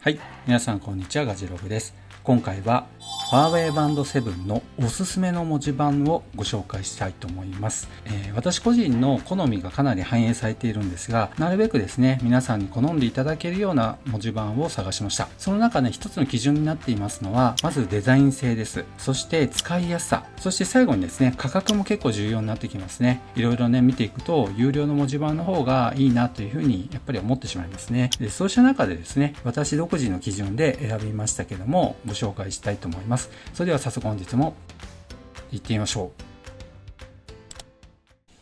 はい、皆さんこんにちは、ガジログです。今回はファーウェイバンド7のおすすめの文字盤をご紹介したいと思います。私個人の好みがかなり反映されているんですが、なるべくですね、皆さんに好んでいただけるような文字盤を探しました。その中で一つの基準になっていますのは、まずデザイン性です。そして使いやすさ。そして最後にですね、価格も結構重要になってきますね。いろいろね、見ていくと、有料の文字盤の方がいいなというふうにやっぱり思ってしまいますね。で、そうした中でですね、私独自の基準で選びましたけども、ご紹介したいと思います。それでは早速本日も行ってみましょう。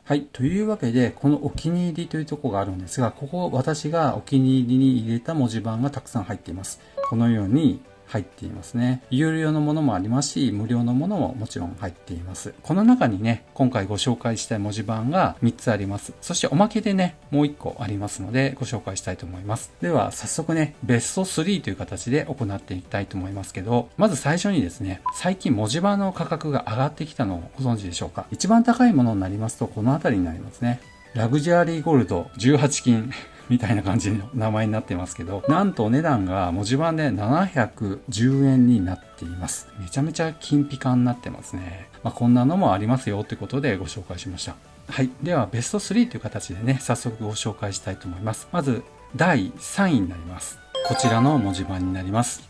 はい。というわけで、このお気に入りというところがあるんですが、ここ私がお気に入りに入れた文字盤がたくさん入っています。このように入っていますね。有料のものもありますし、無料のものももちろん入っています。この中にね、今回ご紹介したい文字盤が3つあります。そしておまけでね、もう1個ありますので、ご紹介したいと思います。では、早速ね、ベスト3という形で行っていきたいと思いますけど、まず最初にですね、最近文字盤の価格が上がってきたのをご存知でしょうか？一番高いものになりますと、この辺りになりますね。ラグジュアリーゴールド18金。みたいな感じの名前になってますけど、なんとお値段が文字盤で710円になっています。めちゃめちゃ金ピカになってますね。こんなのもありますよということでご紹介しました。はい。ではベスト3という形でね、早速ご紹介したいと思います。まず第3位になります。こちらの文字盤になります。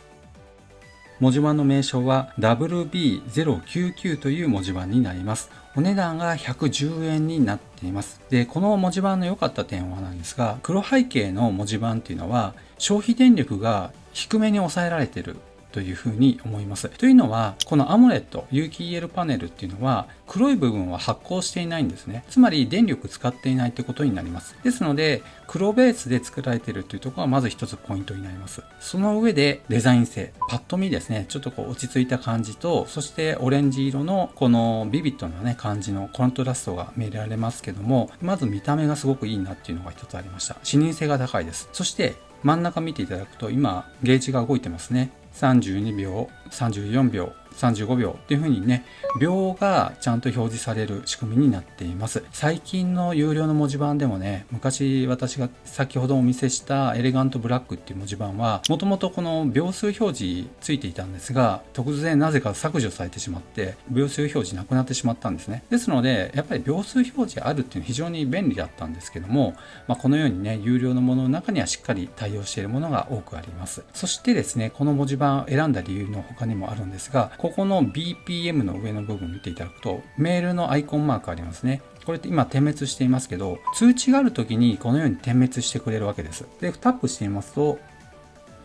文字盤の名称は WB099 という文字盤になります。お値段が110円になっています。で、この文字盤の良かった点はなんですが、黒背景の文字盤っていうのは消費電力が低めに抑えられているというふうに思います。というのは、このアモレット、有機 EL パネルっていうのは、黒い部分は発光していないんですね。つまり電力使っていないってことになります。ですので、黒ベースで作られているというところがまず一つポイントになります。その上でデザイン性。パッと見ですね、ちょっとこう落ち着いた感じと、そしてオレンジ色のこのビビッドなね、感じのコントラストが見られますけども、まず見た目がすごくいいなっていうのが一つありました。視認性が高いです。そして真ん中見ていただくと今ゲージが動いてますね。32秒、34秒、35秒っていう風にね、秒がちゃんと表示される仕組みになっています。最近の有料の文字盤でもね、昔私が先ほどお見せしたエレガントブラックっていう文字盤は、もともとこの秒数表示ついていたんですが、突然なぜか削除されてしまって、秒数表示なくなってしまったんですね。ですので、やっぱり秒数表示あるっていうのは非常に便利だったんですけども、このようにね、有料のものの中にはしっかり対応しているものが多くあります。そしてですね、この文字盤を選んだ理由の他にもあるんですが、ここの BPM の上の部分を見ていただくと、メールのアイコンマークありますね。これって今点滅していますけど、通知がある時にこのように点滅してくれるわけです。で、タップしてみますと、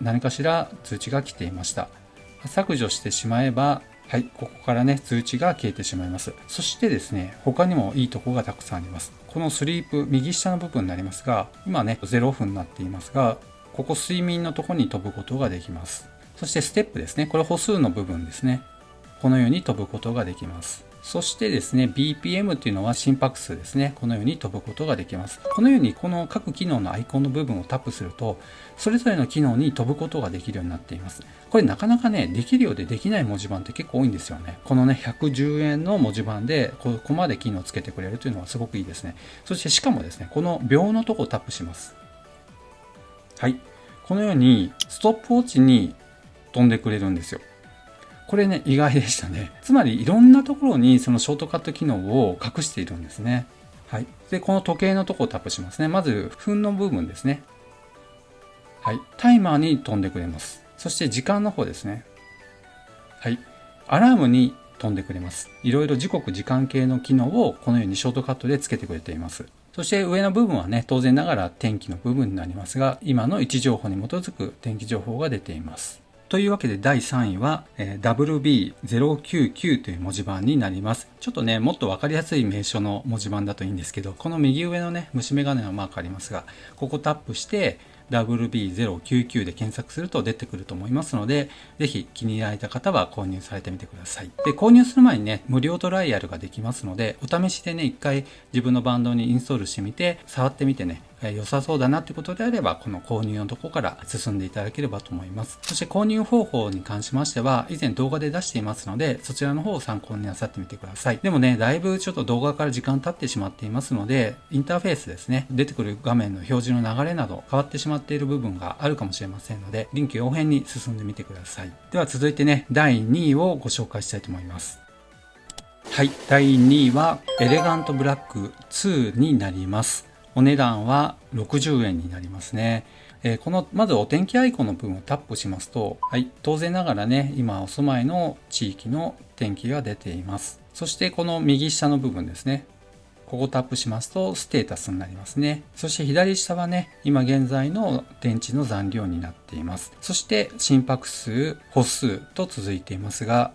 何かしら通知が来ていました。削除してしまえば、はい、ここからね、通知が消えてしまいます。そしてですね、他にもいいところがたくさんあります。このスリープ、右下の部分になりますが、今ね、0分になっていますが、ここ睡眠のところに飛ぶことができます。そしてステップですね。これ歩数の部分ですね。このように飛ぶことができます。そしてですね、BPM というのは心拍数ですね。このように飛ぶことができます。このようにこの各機能のアイコンの部分をタップすると、それぞれの機能に飛ぶことができるようになっています。これなかなかね、できるようでできない文字盤って結構多いんですよね。このね、110円の文字盤でここまで機能をつけてくれるというのはすごくいいですね。そしてしかもですね、この秒のとこをタップします。はい。このようにストップウォッチに飛んでくれるんですよ。これね、意外でしたね。つまりいろんなところにそのショートカット機能を隠しているんですね。はい。で、この時計のところをタップしますね。まず、分の部分ですね。はい。タイマーに飛んでくれます。そして時間の方ですね。はい。アラームに飛んでくれます。いろいろ時刻、時間系の機能をこのようにショートカットでつけてくれています。そして上の部分はね、当然ながら天気の部分になりますが、今の位置情報に基づく天気情報が出ています。というわけで第3位は WB099 という文字盤になります。ちょっとね、もっとわかりやすい名称の文字盤だといいんですけど、この右上のね、虫眼鏡のマークありますが、ここタップして WB099 で検索すると出てくると思いますので、ぜひ気に入られた方は購入されてみてください。で、購入する前にね、無料トライアルができますので、お試しでね、一回自分のバンドにインストールしてみて、触ってみてね、良さそうだなということであれば、この購入のところから進んでいただければと思います。そして購入方法に関しましては、以前動画で出していますので、そちらの方を参考になさってみてください。でもね、だいぶちょっと動画から時間経ってしまっていますので、インターフェースですね、出てくる画面の表示の流れなど変わってしまっている部分があるかもしれませんので、臨機応変に進んでみてください。では続いてね、第2位をご紹介したいと思います。はい、第2位はエレガントブラック2になります。お値段は60円になりますね。このまずお天気アイコンの部分をタップしますと、はい、当然ながらね、今お住まいの地域の天気が出ています。そしてこの右下の部分ですね、ここをタップしますとステータスになりますね。そして左下はね、今現在の電池の残量になっています。そして心拍数、歩数と続いていますが、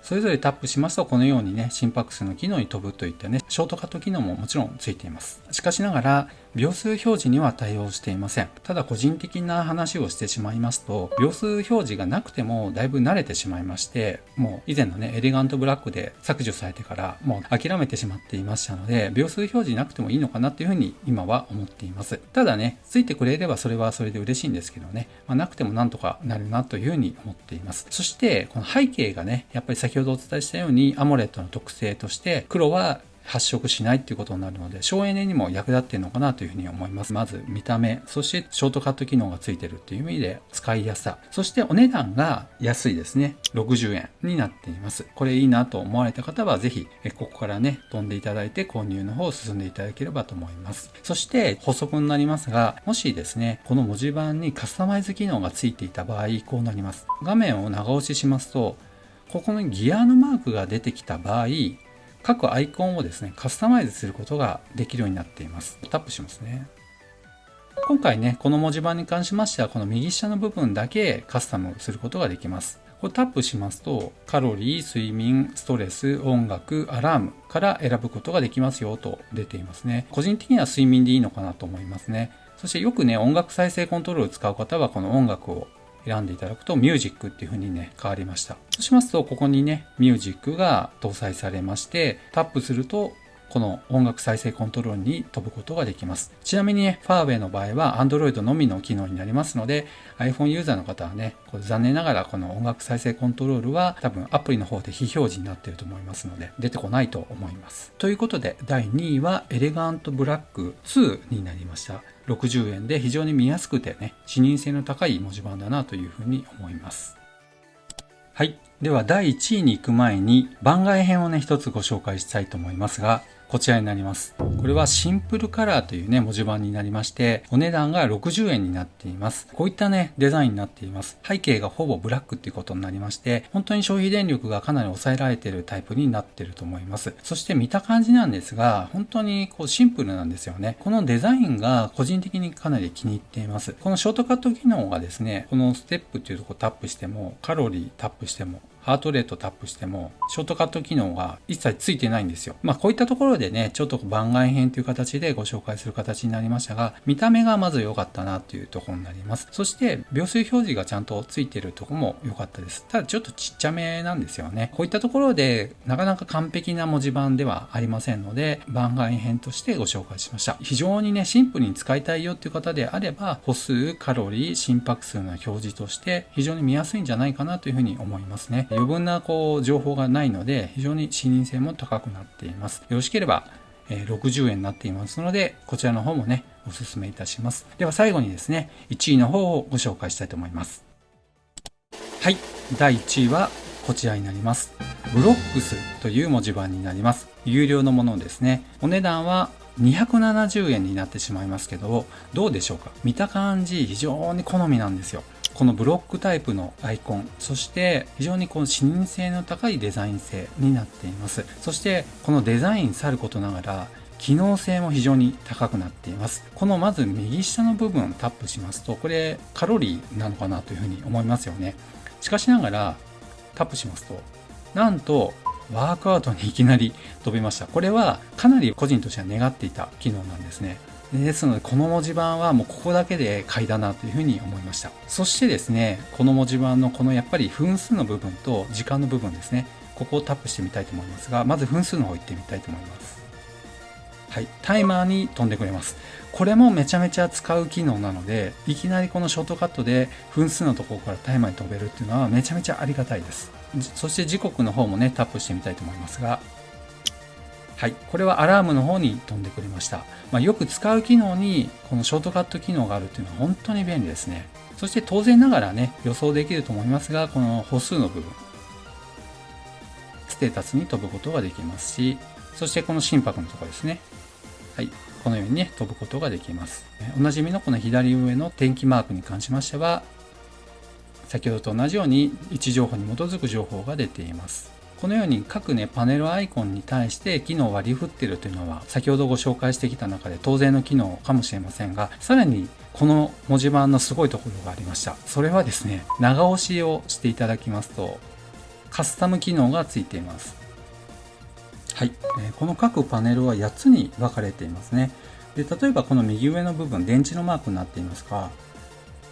それぞれタップしますとこのようにね、心拍数の機能に飛ぶといったね、ショートカット機能ももちろんついています。しかしながら、秒数表示には対応していません。ただ個人的な話をしてしまいますと、秒数表示がなくてもだいぶ慣れてしまいまして、もう以前のね、エレガントブラックで削除されてからもう諦めてしまっていましたので、秒数表示なくてもいいのかなっていうふうに今は思っています。ただね、ついてくれればそれはそれで嬉しいんですけどね、なくてもなんとかなるなというふうに思っています。そして、この背景がね、やっぱり先ほどお伝えしたように、アモレットの特性として、黒は発色しないっていうことになるので、省エネにも役立っているのかなというふうに思います。まず見た目、そしてショートカット機能がついているっていう意味で使いやすさ、そしてお値段が安いですね。60円になっています。これいいなと思われた方はぜひここからね、飛んでいただいて購入の方を進んでいただければと思います。そして補足になりますが、もしですね、この文字盤にカスタマイズ機能がついていた場合、こうなります。画面を長押ししますと、ここのギアのマークが出てきた場合、各アイコンをですね、カスタマイズすることができるようになっています。タップしますね。今回ね、この文字盤に関しましては、この右下の部分だけカスタムすることができます。これタップしますと、カロリー、睡眠、ストレス、音楽、アラームから選ぶことができますよと出ていますね。個人的には睡眠でいいのかなと思いますね。そしてよくね、音楽再生コントロールを使う方は、この音楽を選んでいただくとミュージックっていう風にね、変わりました。そうしますと、ここにね、ミュージックが搭載されまして、タップすると、この音楽再生コントロールに飛ぶことができます。ちなみにね、ファーウェイの場合は Android のみの機能になりますので、iPhone ユーザーの方はね、これ残念ながらこの音楽再生コントロールは多分アプリの方で非表示になっていると思いますので、出てこないと思います。ということで、第2位はエレガントブラック2になりました。60円で非常に見やすくてね、視認性の高い文字盤だなというふうに思います。はい。では第1位に行く前に番外編をね、一つご紹介したいと思いますが、こちらになります。これはシンプルカラーというね、文字盤になりまして、お値段が60円になっています。こういったね、デザインになっています。背景がほぼブラックっていうことになりまして、本当に消費電力がかなり抑えられているタイプになっていると思います。そして見た感じなんですが、本当にこうシンプルなんですよね。このデザインが個人的にかなり気に入っています。このショートカット機能がですね、このステップっていうところをタップしても、カロリータップしても、ハートレートタップしてもショートカット機能が一切ついてないんですよ。こういったところでね、ちょっと番外編という形でご紹介する形になりましたが、見た目がまず良かったなというところになります。そして秒数表示がちゃんとついているところも良かったです。ただちょっとちっちゃめなんですよね。こういったところでなかなか完璧な文字盤ではありませんので、番外編としてご紹介しました。非常にね、シンプルに使いたいよっていう方であれば、歩数、カロリー、心拍数の表示として非常に見やすいんじゃないかなというふうに思いますね。余分な情報がないので非常に視認性も高くなっています。よろしければ60円になっていますので、こちらの方もね、おすすめいたします。では最後にですね、1位の方をご紹介したいと思います。はい、第1位はこちらになります。ブロックスという文字盤になります。有料のものですね。お値段は270円になってしまいますけど、どうでしょうか。見た感じ非常に好みなんですよ。このブロックタイプのアイコン、そして非常にこの視認性の高いデザイン性になっています。そしてこのデザインさることながら機能性も非常に高くなっています。このまず右下の部分をタップしますと、これカロリーなのかなというふうに思いますよね。しかしながらタップしますと、なんとワークアウトにいきなり飛びました。これはかなり個人としては願っていた機能なんですね。ですのでこの文字盤はもうここだけで買いだなというふうに思いました。そしてですね、この文字盤のこのやっぱり分数の部分と時間の部分ですね、ここをタップしてみたいと思いますが、まず分数の方行ってみたいと思います。はい、タイマーに飛んでくれます。これもめちゃめちゃ使う機能なので、いきなりこのショートカットで分数のところからタイマーに飛べるっていうのはめちゃめちゃありがたいです。そして時刻の方もね、タップしてみたいと思いますが、はい、これはアラームの方に飛んでくれました。よく使う機能にこのショートカット機能があるっていうのは本当に便利ですね。そして当然ながらね、予想できると思いますが、この歩数の部分、ステータスに飛ぶことができますし、そしてこの心拍のところですね。はい、このようにね、飛ぶことができます。おなじみのこの左上の天気マークに関しましては、先ほどと同じように位置情報に基づく情報が出ています。このように各ね、パネルアイコンに対して機能を割り振っているというのは、先ほどご紹介してきた中で当然の機能かもしれませんが、さらにこの文字盤のすごいところがありました。それはですね、長押しをしていただきますと、カスタム機能がついています。はい、この各パネルは8つに分かれていますね。で、例えばこの右上の部分、電池のマークになっていますが、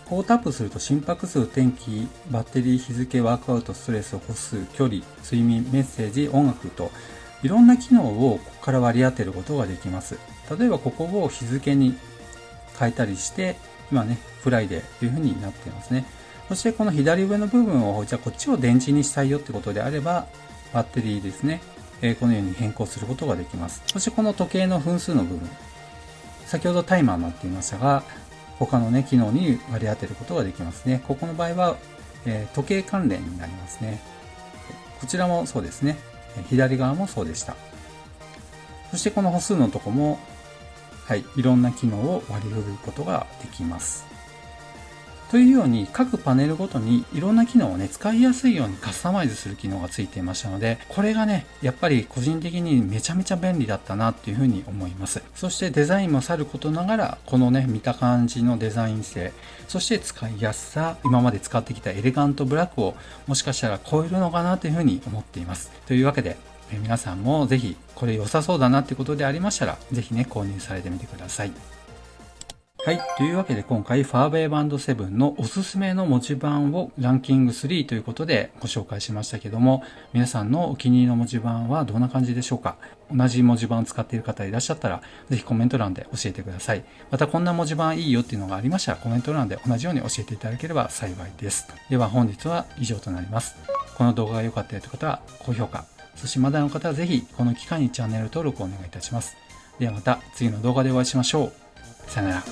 こうタップすると心拍数、天気、バッテリー、日付、ワークアウト、ストレス、歩数、距離、睡眠、メッセージ、音楽といろんな機能をここから割り当てることができます。例えばここを日付に変えたりして、今ね、フライデーという風になっていますね。そしてこの左上の部分を、じゃあこっちを電池にしたいよってことであれば、バッテリーですね。このように変更することができます。そしてこの時計の分数の部分、先ほどタイマーになっていましたが、他のね、機能に割り当てることができますね。ここの場合は、時計関連になりますね。こちらもそうですね。左側もそうでした。そしてこの歩数のとこも、はい、いろんな機能を割り振ることができます。というように各パネルごとにいろんな機能をね、使いやすいようにカスタマイズする機能がついていましたので、これがね、やっぱり個人的にめちゃめちゃ便利だったなっていうふうに思います。そしてデザインもさることながら、このね、見た感じのデザイン性、そして使いやすさ、今まで使ってきたエレガントブラックをもしかしたら超えるのかなというふうに思っています。というわけで、皆さんもぜひこれ良さそうだなってことでありましたら、ぜひね、購入されてみてください。はい。というわけで今回ファーウェイバンド7のおすすめの文字盤をランキング3ということでご紹介しましたけども、皆さんのお気に入りの文字盤はどんな感じでしょうか？同じ文字盤を使っている方いらっしゃったら、ぜひコメント欄で教えてください。またこんな文字盤いいよっていうのがありましたら、コメント欄で同じように教えていただければ幸いです。では本日は以上となります。この動画が良かったよという方は高評価、そしてまだの方はぜひこの機会にチャンネル登録をお願いいたします。ではまた次の動画でお会いしましょう。さよなら。